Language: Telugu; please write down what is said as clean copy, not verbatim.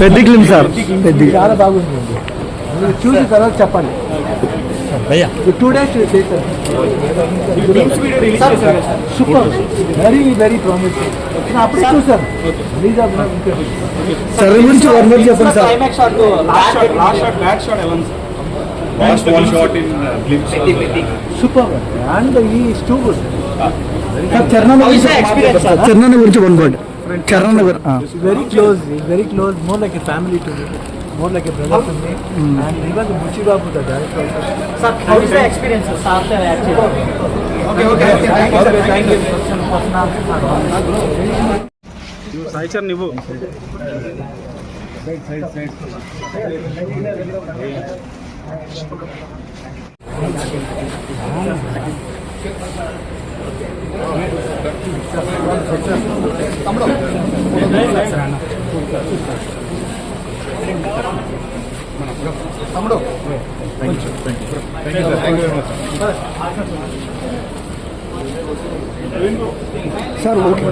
పెద్ద క్లిమ్ సార్, చాలా బాగుంటుంది. చూసి తర్వాత చెప్పండి. 2 days super, very very promising. అప్పుడే చూసాను. సార్ గురించి వన్ వర్డ్ చెప్పండి సార్. సూపర్ అండ్ ఈ టూ గుడ్. చరణ్ గురించి one word. Charan very close, more like a family to me, more like a brother to me. And even Buchi Babu, the director also. Sir, how is the experience after actually? Thank you. Sai sir, nivu. Side. తమ్ముడు సార్ ఓకే.